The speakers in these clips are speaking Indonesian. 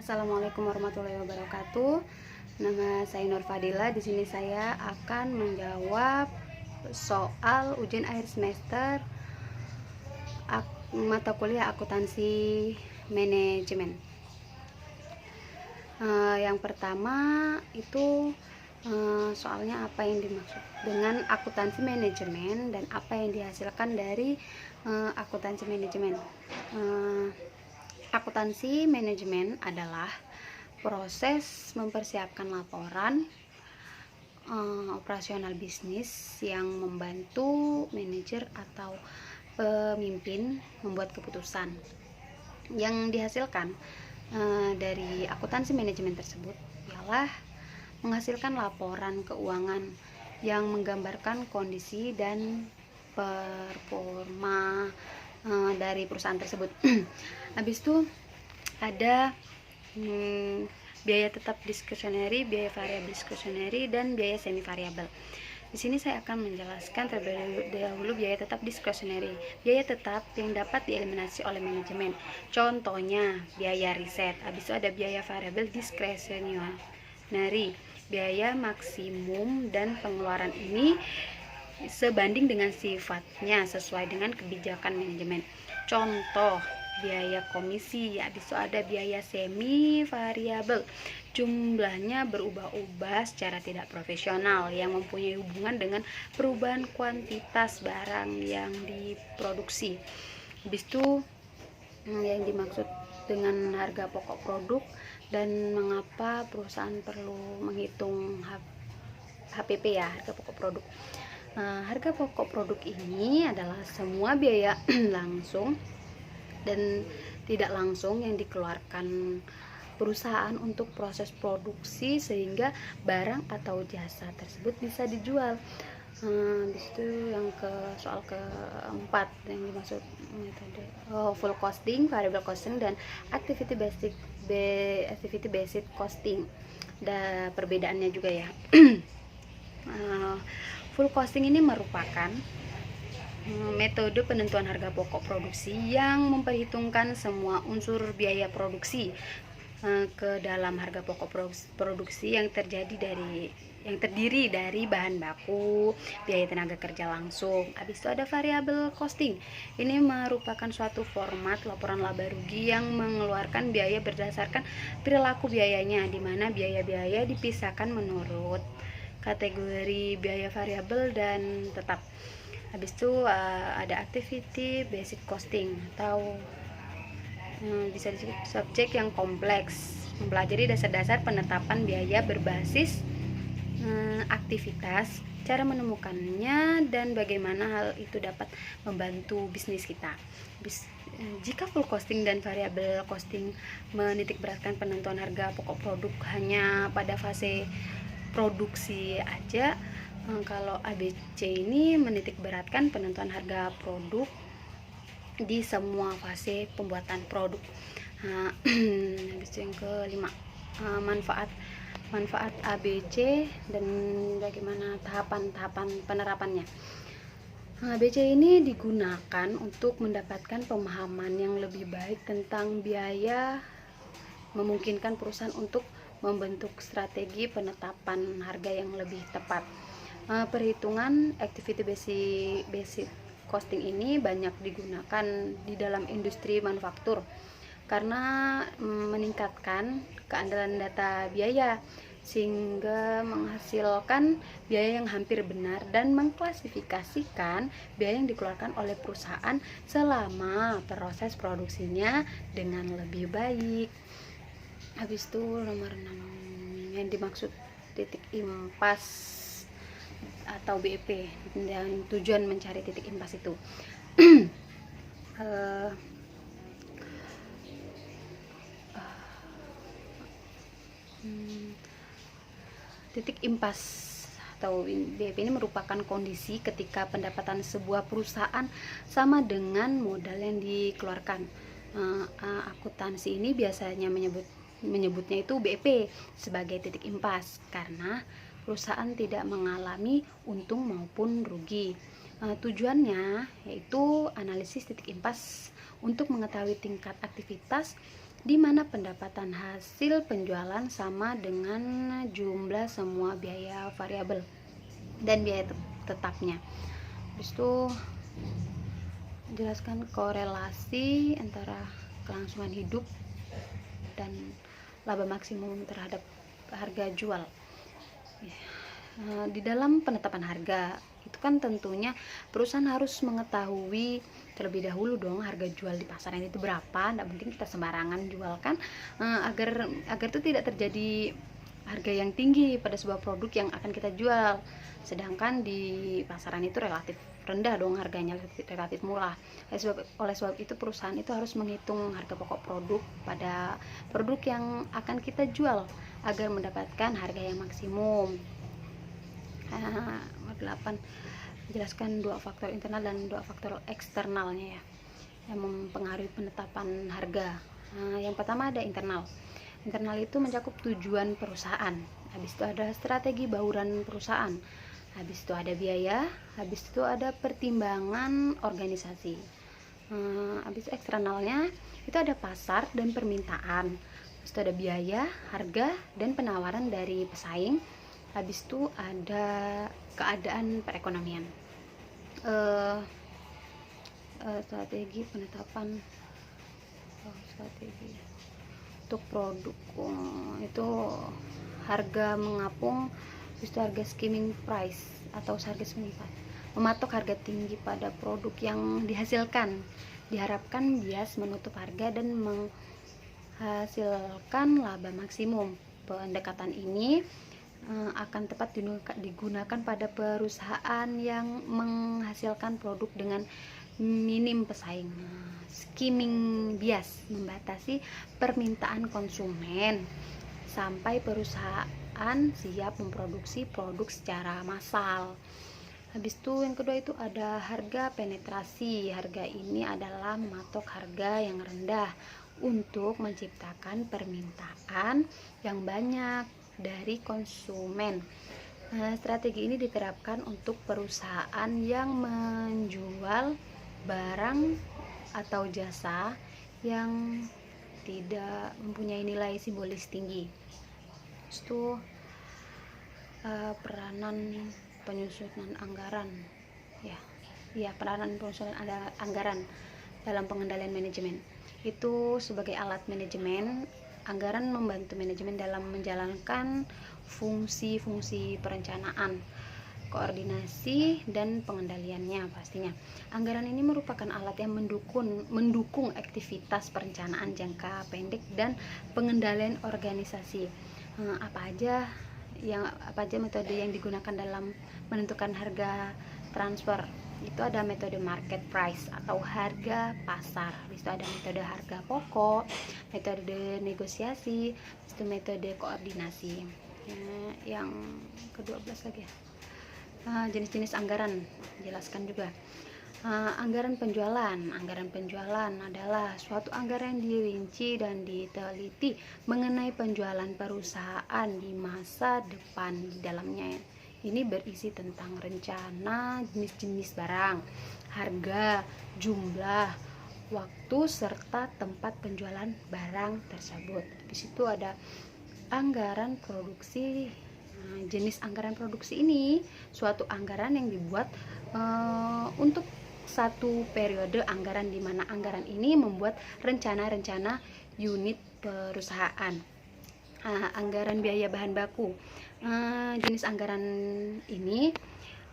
Assalamualaikum warahmatullahi wabarakatuh. Nama saya Nur Fadila. Di sini saya akan menjawab soal ujian akhir semester mata kuliah akuntansi manajemen. Yang pertama itu soalnya apa yang dimaksud dengan akuntansi manajemen dan apa yang dihasilkan dari akuntansi manajemen. Akuntansi manajemen adalah proses mempersiapkan laporan operasional bisnis yang membantu manajer atau pemimpin membuat keputusan. Yang dihasilkan dari akuntansi manajemen tersebut ialah menghasilkan laporan keuangan yang menggambarkan kondisi dan performa dari perusahaan tersebut. Habis itu ada biaya tetap diskresioneri, biaya variabel diskresioneri, dan biaya semi variabel. Di sini saya akan menjelaskan terlebih dahulu biaya tetap diskresioneri. Biaya tetap yang dapat dieliminasi oleh manajemen. Contohnya biaya riset. Habis itu ada biaya variabel diskresioneri. Biaya maksimum dan pengeluaran ini sebanding dengan sifatnya sesuai dengan kebijakan manajemen. Contoh biaya komisi, habis itu ada biaya semi variabel, jumlahnya berubah-ubah secara tidak profesional yang mempunyai hubungan dengan perubahan kuantitas barang yang diproduksi. Habis itu yang dimaksud dengan harga pokok produk dan mengapa perusahaan perlu menghitung HPP ya, harga pokok produk. Harga pokok produk ini adalah semua biaya langsung dan tidak langsung yang dikeluarkan perusahaan untuk proses produksi sehingga barang atau jasa tersebut bisa dijual. Di situ yang soal keempat yang dimaksud metode full costing, variable costing, dan activity based costing. Ada perbedaannya juga ya. Full costing ini merupakan metode penentuan harga pokok produksi yang memperhitungkan semua unsur biaya produksi ke dalam harga pokok produksi yang terdiri dari bahan baku, biaya tenaga kerja langsung. Habis itu ada variable costing. Ini merupakan suatu format laporan laba rugi yang mengeluarkan biaya berdasarkan perilaku biayanya, di mana biaya-biaya dipisahkan menurut kategori biaya variabel dan tetap. Habis itu ada activity based costing atau bisa disebut subjek yang kompleks, mempelajari dasar-dasar penetapan biaya berbasis aktivitas, cara menemukannya, dan bagaimana hal itu dapat membantu bisnis kita. Jika full costing dan variable costing menitikberatkan penentuan harga pokok produk hanya pada fase produksi aja, kalau ABC ini menitikberatkan penentuan harga produk di semua fase pembuatan produk. Habis itu yang kelima, manfaat ABC dan bagaimana tahapan-tahapan penerapannya. ABC ini digunakan untuk mendapatkan pemahaman yang lebih baik tentang biaya, memungkinkan perusahaan untuk membentuk strategi penetapan harga yang lebih tepat. Perhitungan activity based costing ini banyak digunakan di dalam industri manufaktur karena meningkatkan keandalan data biaya sehingga menghasilkan biaya yang hampir benar dan mengklasifikasikan biaya yang dikeluarkan oleh perusahaan selama proses produksinya dengan lebih baik. Habis itu nomor 6 yang dimaksud titik impas atau BEP, dan tujuan mencari titik impas itu titik impas atau BEP ini merupakan kondisi ketika pendapatan sebuah perusahaan sama dengan modal yang dikeluarkan. Akuntansi ini biasanya menyebutnya itu BEP sebagai titik impas karena perusahaan tidak mengalami untung maupun rugi. Tujuannya yaitu analisis titik impas untuk mengetahui tingkat aktivitas di mana pendapatan hasil penjualan sama dengan jumlah semua biaya variabel dan biaya tetapnya. Habis itu jelaskan korelasi antara kelangsungan hidup dan laba maksimum terhadap harga jual. Di dalam penetapan harga itu kan tentunya perusahaan harus mengetahui terlebih dahulu dong harga jual di pasaran itu berapa. Tidak mungkin kita sembarangan jual kan, agar itu tidak terjadi harga yang tinggi pada sebuah produk yang akan kita jual, sedangkan di pasaran itu relatif rendah dong harganya, relatif murah. Oleh sebab itu perusahaan itu harus menghitung harga pokok produk pada produk yang akan kita jual agar mendapatkan harga yang maksimum. 8. Jelaskan 2 faktor internal dan 2 faktor eksternalnya ya, yang mempengaruhi penetapan harga. Yang pertama ada internal. Internal itu mencakup tujuan perusahaan. Habis itu ada strategi bauran perusahaan. Habis itu ada biaya. Habis itu ada pertimbangan organisasi. Habis itu eksternalnya itu ada pasar dan permintaan. Habis itu ada biaya, harga, dan penawaran dari pesaing. Habis itu ada keadaan perekonomian. Strategi penetapan strategi untuk produk itu harga mengapung, habis itu harga skimming price atau harga skimming price, mematok harga tinggi pada produk yang dihasilkan, diharapkan bias menutup harga dan menghasilkan laba maksimum. Pendekatan ini akan tepat digunakan pada perusahaan yang menghasilkan produk dengan minim pesaing. Skimming bias membatasi permintaan konsumen sampai perusahaan siap memproduksi produk secara massal. Habis itu yang kedua itu ada harga penetrasi. Harga ini adalah mematok harga yang rendah untuk menciptakan permintaan yang banyak dari konsumen. Strategi ini diterapkan untuk perusahaan yang menjual barang atau jasa yang tidak mempunyai nilai simbolis tinggi. Itu peranan penyusunan anggaran peranan penyusunan anggaran dalam pengendalian manajemen. Itu sebagai alat manajemen, anggaran membantu manajemen dalam menjalankan fungsi-fungsi perencanaan, koordinasi, dan pengendaliannya pastinya. Anggaran ini merupakan alat yang mendukung aktivitas perencanaan jangka pendek dan pengendalian organisasi. Apa aja metode yang digunakan dalam menentukan harga transfer? Itu ada metode market price atau harga pasar. Habis itu ada metode harga pokok, metode negosiasi, itu metode koordinasi. Yang ke-12 lagi ya. Jenis-jenis anggaran jelaskan juga. Anggaran penjualan. Anggaran penjualan adalah suatu anggaran yang dirinci dan diteliti mengenai penjualan perusahaan di masa depan. Di dalamnya ini berisi tentang rencana jenis-jenis barang, harga, jumlah, waktu, serta tempat penjualan barang tersebut. Di situ ada anggaran produksi. Jenis anggaran produksi ini suatu anggaran yang dibuat untuk satu periode anggaran, di mana anggaran ini membuat rencana-rencana unit perusahaan. Anggaran biaya bahan baku. Jenis anggaran ini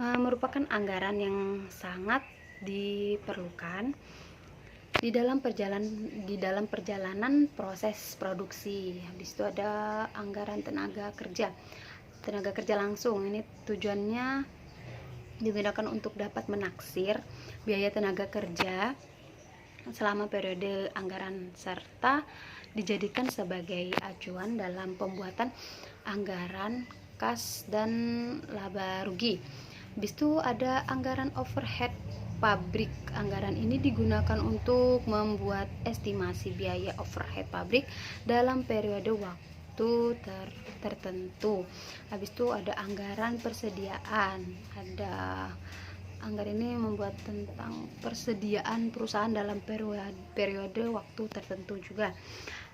merupakan anggaran yang sangat diperlukan di dalam perjalanan proses produksi. Habis itu ada anggaran tenaga kerja langsung. Ini tujuannya digunakan untuk dapat menaksir biaya tenaga kerja selama periode anggaran serta dijadikan sebagai acuan dalam pembuatan anggaran kas dan laba rugi. Habis itu ada anggaran overhead pabrik. Anggaran ini digunakan untuk membuat estimasi biaya overhead pabrik dalam periode waktu tertentu. Habis itu ada anggaran persediaan. Anggaran ini membuat tentang persediaan perusahaan dalam periode waktu tertentu juga.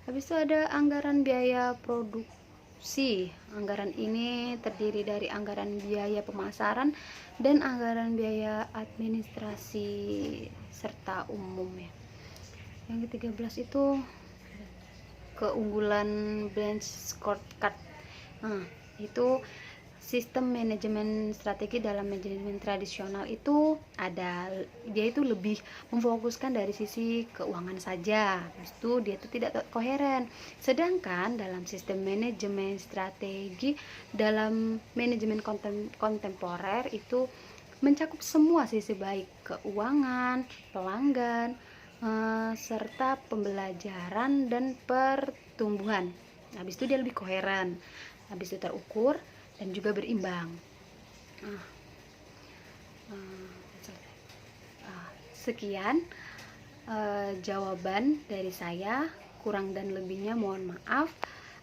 Habis itu ada anggaran biaya produksi. Anggaran ini terdiri dari anggaran biaya pemasaran dan anggaran biaya administrasi serta umum ya. Yang ke-13 itu keunggulan branch scorecard. Itu sistem manajemen strategi dalam manajemen tradisional itu dia itu lebih memfokuskan dari sisi keuangan saja. Habis itu dia itu tidak koheren. Sedangkan dalam sistem manajemen strategi dalam manajemen kontemporer itu mencakup semua sisi baik keuangan, pelanggan, serta pembelajaran dan pertumbuhan. Habis itu dia lebih koheren, habis itu terukur dan juga berimbang. Sekian jawaban dari saya, kurang dan lebihnya mohon maaf.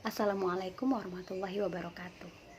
Assalamualaikum warahmatullahi wabarakatuh.